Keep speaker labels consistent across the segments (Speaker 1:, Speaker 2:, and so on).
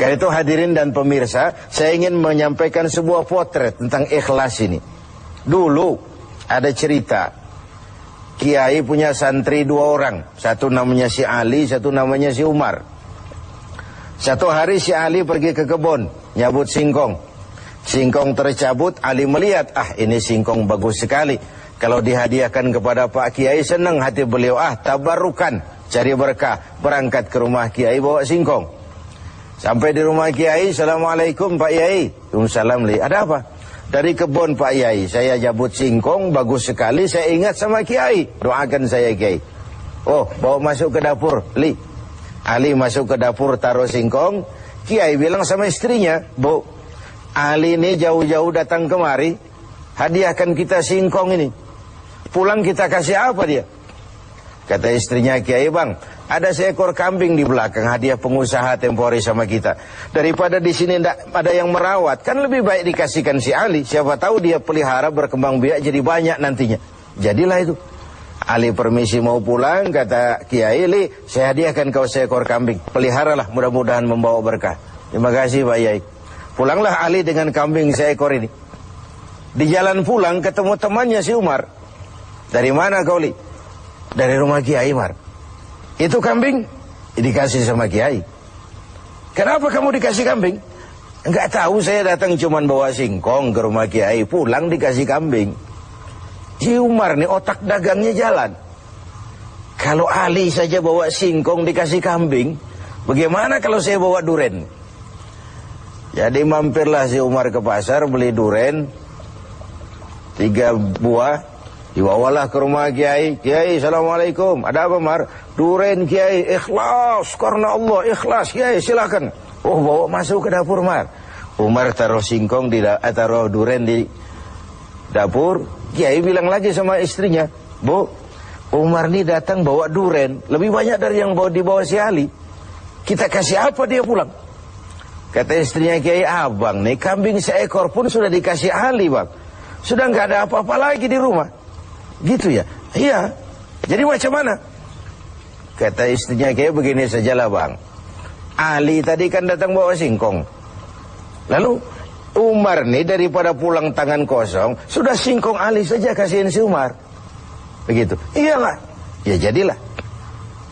Speaker 1: Karena itu hadirin dan pemirsa, saya ingin menyampaikan sebuah potret tentang ikhlas ini. Dulu ada cerita, kiai punya santri 2 orang. Satu namanya si Ali, satu namanya si Umar. Satu hari si Ali pergi ke kebun, nyabut singkong. Singkong tercabut, Ali melihat, ini singkong bagus sekali. Kalau dihadiahkan kepada Pak Kiai, senang hati beliau, tabarukan, cari berkah. Berangkat ke rumah Kiai bawa singkong. Sampai di rumah Kiai, Assalamualaikum Pak Kiai. Waalaikumsalam, Li. Ada apa? Dari kebun Pak Kiai, saya jabut singkong, bagus sekali, saya ingat sama Kiai. Doakan saya Kiai. Oh, bawa masuk ke dapur, Li. Ali masuk ke dapur, taruh singkong. Kiai bilang sama istrinya, Bu, Ali ini jauh-jauh datang kemari, hadiahkan kita singkong ini. Pulang kita kasih apa dia? Kata istrinya Kiai, Bang, ada seekor kambing di belakang, hadiah pengusaha tempo hari sama kita. Daripada di sini ada yang merawat, kan lebih baik dikasihkan si Ali. Siapa tahu dia pelihara berkembang biak jadi banyak nantinya. Jadilah itu. Ali permisi mau pulang, kata Kiai, Li, saya hadiahkan kau seekor kambing. Peliharalah, mudah-mudahan membawa berkah. Terima kasih Pak Kiai. Pulanglah Ali dengan kambing seekor ini. Di jalan pulang ketemu temannya si Umar. Dari mana kau, Li? Dari rumah Kiai, Umar. Itu kambing dikasih sama Kiai. Kenapa kamu dikasih kambing? Enggak tahu, saya datang cuman bawa singkong ke rumah Kiai, pulang dikasih kambing. Si Umar nih otak dagangnya jalan. Kalau Ali saja bawa singkong dikasih kambing, bagaimana kalau saya bawa duren? Jadi mampirlah si Umar ke pasar beli duren 3 buah. Dibawalah ke rumah Kiai. Kiai, Assalamualaikum. Ada apa, Mar? Duren Kiai, ikhlas karena Allah, ikhlas Kiai, silakan. Oh, bawa masuk ke dapur, Mar. Umar taruh singkong taruh duren di dapur. Kiai bilang lagi sama istrinya, Bu, Umar ini datang bawa duren lebih banyak dari yang dibawa si Ali. Kita kasih apa dia pulang? Kata istrinya Kiai, Abang nih kambing seekor pun sudah dikasih Ali, Bang. Sudah nggak ada apa-apa lagi di rumah. Gitu ya? Iya. Jadi macam mana? Kata istrinya Kiai, begini sajalah Bang. Ali tadi kan datang bawa singkong. Lalu Umar nih daripada pulang tangan kosong, sudah singkong Ali saja kasihin si Umar. Begitu. Iyalah. Ya jadilah.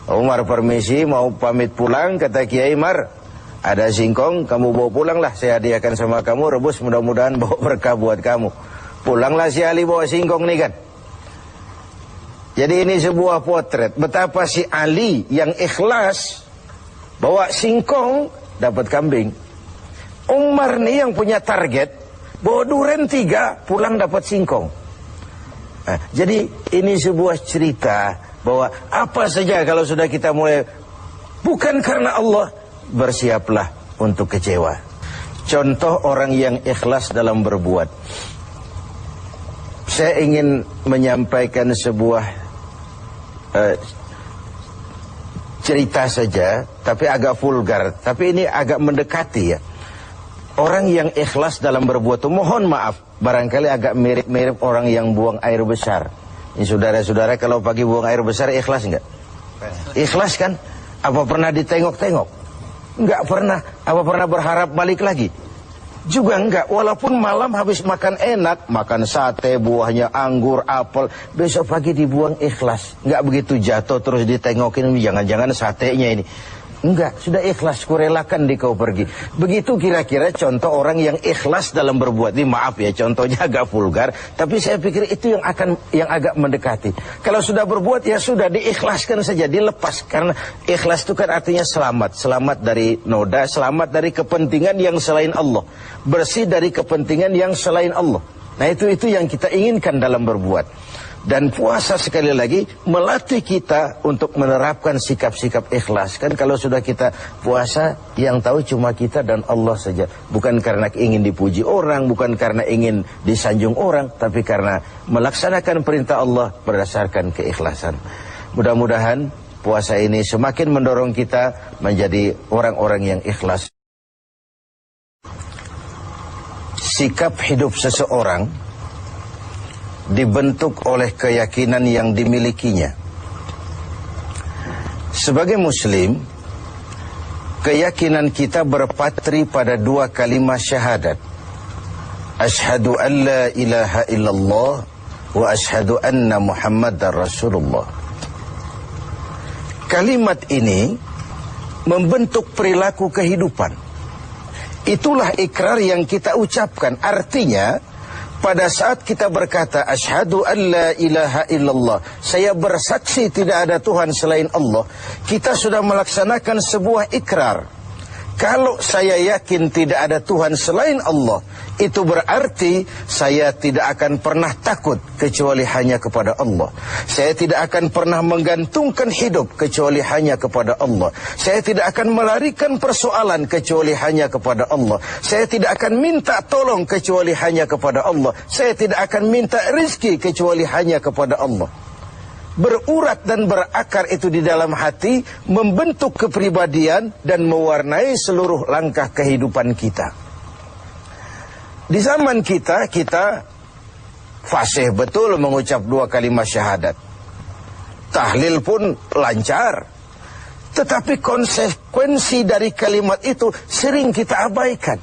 Speaker 1: Umar permisi mau pamit pulang, kata Kiai, Mar, ada singkong, kamu bawa pulanglah, saya hadiahkan sama kamu, rebus, mudah-mudahan bawa berkah buat kamu. Pulanglah si Ali bawa singkong nih kan. Jadi ini sebuah potret betapa si Ali yang ikhlas bawa singkong dapat kambing. Umar nih yang punya target bawa duren 3 pulang dapat singkong. Nah, jadi ini sebuah cerita bahwa apa saja kalau sudah kita mulai bukan karena Allah, bersiaplah untuk kecewa. Contoh orang yang ikhlas dalam berbuat. Saya ingin menyampaikan sebuah cerita saja, tapi agak vulgar, tapi ini agak mendekati ya. Orang yang ikhlas dalam berbuat itu, mohon maaf, barangkali agak mirip-mirip orang yang buang air besar. Ini saudara-saudara kalau pagi buang air besar ikhlas enggak? Ikhlas kan? Apa pernah ditengok-tengok? Enggak pernah. Apa pernah berharap balik lagi? Juga enggak. Walaupun malam habis makan enak, makan sate, buahnya anggur, apel, besok pagi dibuang ikhlas. Enggak begitu jatuh terus ditengokin, jangan-jangan satenya ini. Enggak, sudah ikhlas, kurelakan di kau pergi. Begitu kira-kira contoh orang yang ikhlas dalam berbuat. Ini maaf ya, contohnya agak vulgar, tapi saya pikir itu yang agak mendekati. Kalau sudah berbuat ya sudah diikhlaskan saja, dilepas. Karena ikhlas itu kan artinya selamat, selamat dari noda, selamat dari kepentingan yang selain Allah, bersih dari kepentingan yang selain Allah. Nah itu yang kita inginkan dalam berbuat. Dan puasa sekali lagi melatih kita untuk menerapkan sikap-sikap ikhlas. Kan kalau sudah kita puasa, yang tahu cuma kita dan Allah saja. Bukan karena ingin dipuji orang, bukan karena ingin disanjung orang, tapi karena melaksanakan perintah Allah berdasarkan keikhlasan. Mudah-mudahan puasa ini semakin mendorong kita menjadi orang-orang yang ikhlas. Sikap hidup seseorang dibentuk oleh keyakinan yang dimilikinya. Sebagai muslim, keyakinan kita berpatri pada dua kalimat syahadat. Asyhadu an la ilaha illallah wa asyhadu anna Muhammadar Rasulullah. Kalimat ini membentuk perilaku kehidupan. Itulah ikrar yang kita ucapkan. Artinya, pada saat kita berkata asyhadu an la ilaha illallah, saya bersaksi tidak ada Tuhan selain Allah, kita sudah melaksanakan sebuah ikrar. Kalau saya yakin tidak ada Tuhan selain Allah, itu berarti saya tidak akan pernah takut kecuali hanya kepada Allah. Saya tidak akan pernah menggantungkan hidup kecuali hanya kepada Allah. Saya tidak akan melarikan persoalan kecuali hanya kepada Allah. Saya tidak akan minta tolong kecuali hanya kepada Allah. Saya tidak akan minta rezeki kecuali hanya kepada Allah. Berurat dan berakar itu di dalam hati, membentuk kepribadian dan mewarnai seluruh langkah kehidupan kita. Di zaman kita fasih betul mengucap dua kalimat syahadat. Tahlil pun lancar. Tetapi konsekuensi dari kalimat itu sering kita abaikan.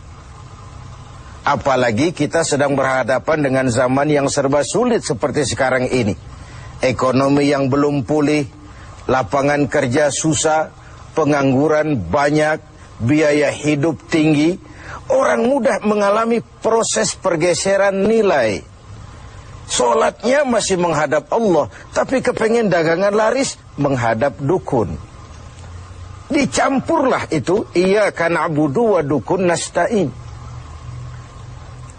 Speaker 1: Apalagi kita sedang berhadapan dengan zaman yang serba sulit seperti sekarang ini. Ekonomi yang belum pulih, lapangan kerja susah, pengangguran banyak, biaya hidup tinggi. Orang mudah mengalami proses pergeseran nilai. Sholatnya masih menghadap Allah, tapi kepengen dagangan laris menghadap dukun. Dicampurlah itu, iyyaka na'budu wa dukun nasta'in.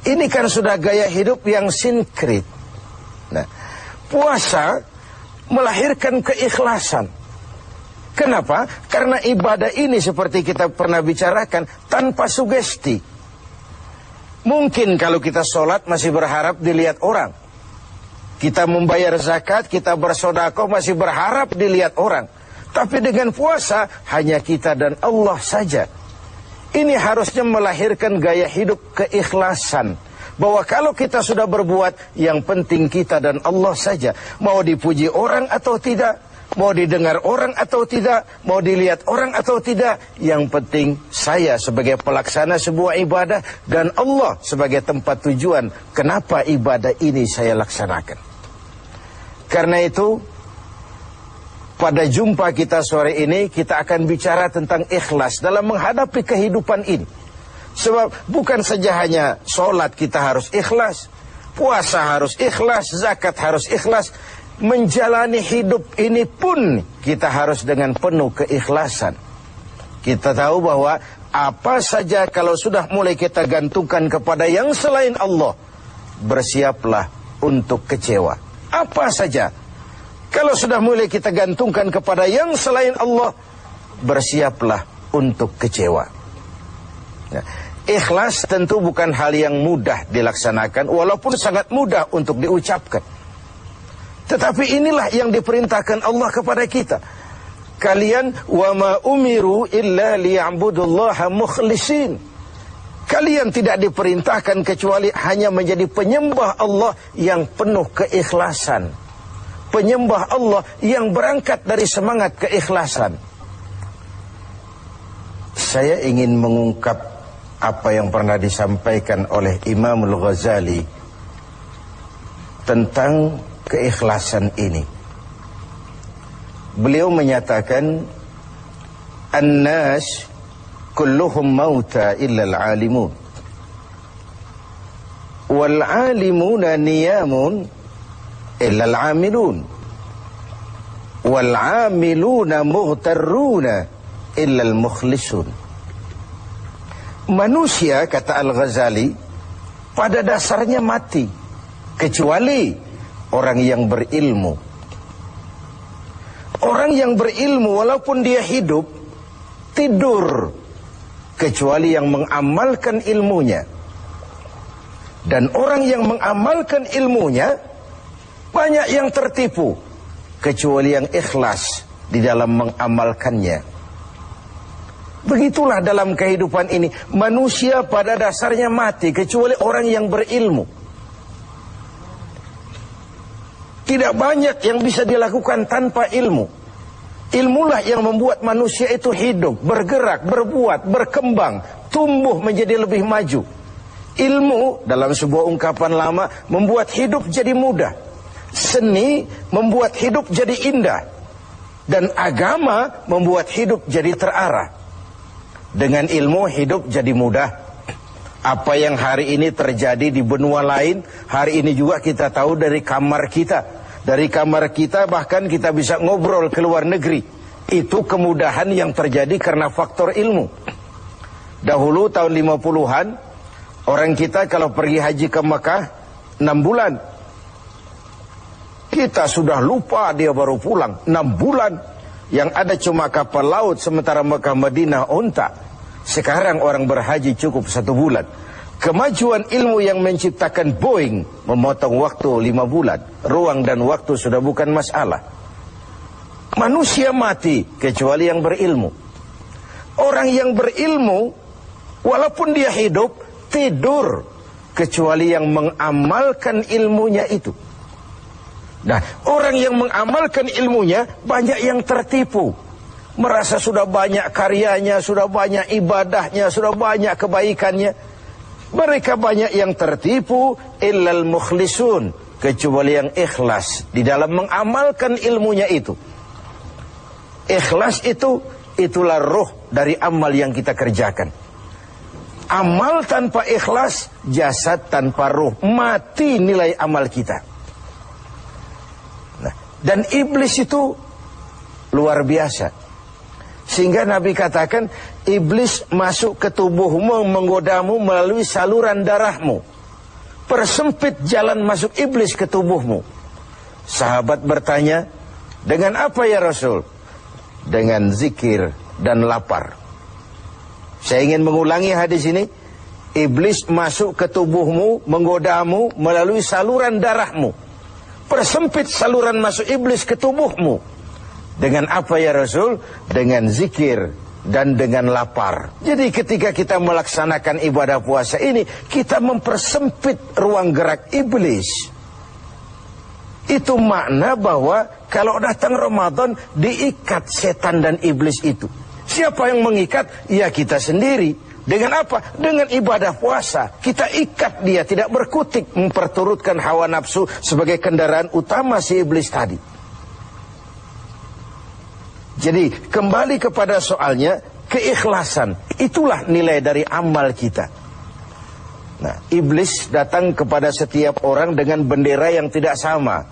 Speaker 1: Ini kan sudah gaya hidup yang sinkrit. Nah, puasa melahirkan keikhlasan. Kenapa? Karena ibadah ini seperti kita pernah bicarakan tanpa sugesti. Mungkin kalau kita sholat masih berharap dilihat orang. Kita membayar zakat, kita bersedekah masih berharap dilihat orang. Tapi dengan puasa hanya kita dan Allah saja. Ini harusnya melahirkan gaya hidup keikhlasan. Bahwa kalau kita sudah berbuat, yang penting kita dan Allah saja. Mau dipuji orang atau tidak, mau didengar orang atau tidak, mau dilihat orang atau tidak, yang penting saya sebagai pelaksana sebuah ibadah dan Allah sebagai tempat tujuan kenapa ibadah ini saya laksanakan. Karena itu, pada jumpa kita sore ini, kita akan bicara tentang ikhlas dalam menghadapi kehidupan ini. Sebab bukan saja hanya sholat kita harus ikhlas, puasa harus ikhlas, zakat harus ikhlas. Menjalani hidup ini pun kita harus dengan penuh keikhlasan. Kita tahu bahwa apa saja kalau sudah mulai kita gantungkan kepada yang selain Allah, bersiaplah untuk kecewa. Apa saja kalau sudah mulai kita gantungkan kepada yang selain Allah, bersiaplah untuk kecewa. Nah, ikhlas tentu bukan hal yang mudah dilaksanakan, walaupun sangat mudah untuk diucapkan. Tetapi inilah yang diperintahkan Allah kepada kita. Kalian wa ma umiru illa liya'budullaha mukhlisin. Kalian tidak diperintahkan kecuali hanya menjadi penyembah Allah yang penuh keikhlasan. Penyembah Allah yang berangkat dari semangat keikhlasan. Saya ingin mengungkap apa yang pernah disampaikan oleh Imam Al-Ghazali tentang keikhlasan ini. Beliau menyatakan, "An-nas kulluhum mauta illa al-alimun. Wal-alimuna niyamun illa al-amilun. Wal-amiluna mughtarruna illa al-mukhlisun." Manusia, kata Al-Ghazali, pada dasarnya mati, kecuali orang yang berilmu. Orang yang berilmu walaupun dia hidup, tidur, kecuali yang mengamalkan ilmunya. Dan orang yang mengamalkan ilmunya, banyak yang tertipu, kecuali yang ikhlas di dalam mengamalkannya. Begitulah dalam kehidupan ini, manusia pada dasarnya mati, kecuali orang yang berilmu. Tidak banyak yang bisa dilakukan tanpa ilmu. Ilmulah yang membuat manusia itu hidup, bergerak, berbuat, berkembang, tumbuh menjadi lebih maju. Ilmu dalam sebuah ungkapan lama membuat hidup jadi mudah. Seni membuat hidup jadi indah. Dan agama membuat hidup jadi terarah. Dengan ilmu hidup jadi mudah. Apa yang hari ini terjadi di benua lain, hari ini juga kita tahu dari kamar kita. Dari kamar kita bahkan kita bisa ngobrol ke luar negeri. Itu kemudahan yang terjadi karena faktor ilmu. Dahulu tahun 50-an, orang kita kalau pergi haji ke Mekah 6 bulan. Kita sudah lupa dia baru pulang 6 bulan. Yang ada cuma kapal laut, sementara Mekah Madinah unta. Sekarang orang berhaji cukup 1 bulan. Kemajuan ilmu yang menciptakan Boeing memotong waktu 5 bulan. Ruang dan waktu sudah bukan masalah. Manusia mati kecuali yang berilmu. Orang yang berilmu, walaupun dia hidup, tidur kecuali yang mengamalkan ilmunya itu. Nah, orang yang mengamalkan ilmunya banyak yang tertipu. Merasa sudah banyak karyanya, sudah banyak ibadahnya, sudah banyak kebaikannya. Mereka banyak yang tertipu, illal mukhlisun, kecuali yang ikhlas di dalam mengamalkan ilmunya itu. Ikhlas itu, itulah ruh dari amal yang kita kerjakan. Amal tanpa ikhlas, jasad tanpa ruh, mati nilai amal kita. Nah, dan iblis itu luar biasa. Sehingga Nabi katakan, iblis masuk ke tubuhmu, menggodamu melalui saluran darahmu. Persempit jalan masuk iblis ke tubuhmu. Sahabat bertanya, dengan apa ya Rasul? Dengan zikir dan lapar. Saya ingin mengulangi hadis ini. Iblis masuk ke tubuhmu, menggodamu melalui saluran darahmu. Persempit saluran masuk iblis ke tubuhmu. Dengan apa ya Rasul? Dengan zikir dan dengan lapar. Jadi ketika kita melaksanakan ibadah puasa ini, kita mempersempit ruang gerak iblis. Itu makna bahwa kalau datang Ramadan, diikat setan dan iblis itu. Siapa yang mengikat? Ya kita sendiri. Dengan apa? Dengan ibadah puasa. Kita ikat dia, tidak berkutik memperturutkan hawa nafsu sebagai kendaraan utama si iblis tadi. Jadi kembali kepada soalnya, keikhlasan. Itulah nilai dari amal kita. Nah, iblis datang kepada setiap orang dengan bendera yang tidak sama.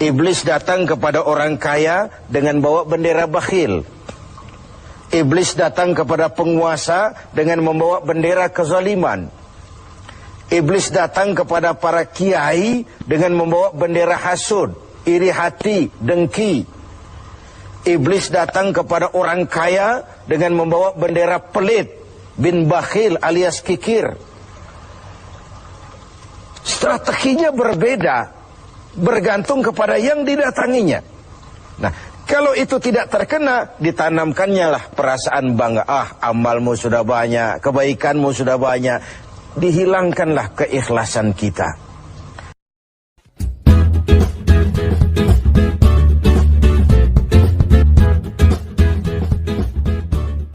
Speaker 1: Iblis datang kepada orang kaya dengan bawa bendera bakhil. Iblis datang kepada penguasa dengan membawa bendera kezaliman. Iblis datang kepada para kiai dengan membawa bendera hasud, iri hati, dengki. Iblis datang kepada orang kaya dengan membawa bendera pelit, bin bakhil alias kikir. Strateginya berbeda, bergantung kepada yang didatanginya. Nah, kalau itu tidak terkena, ditanamkannya lah perasaan bangga. Amalmu sudah banyak, kebaikanmu sudah banyak. Dihilangkanlah keikhlasan kita.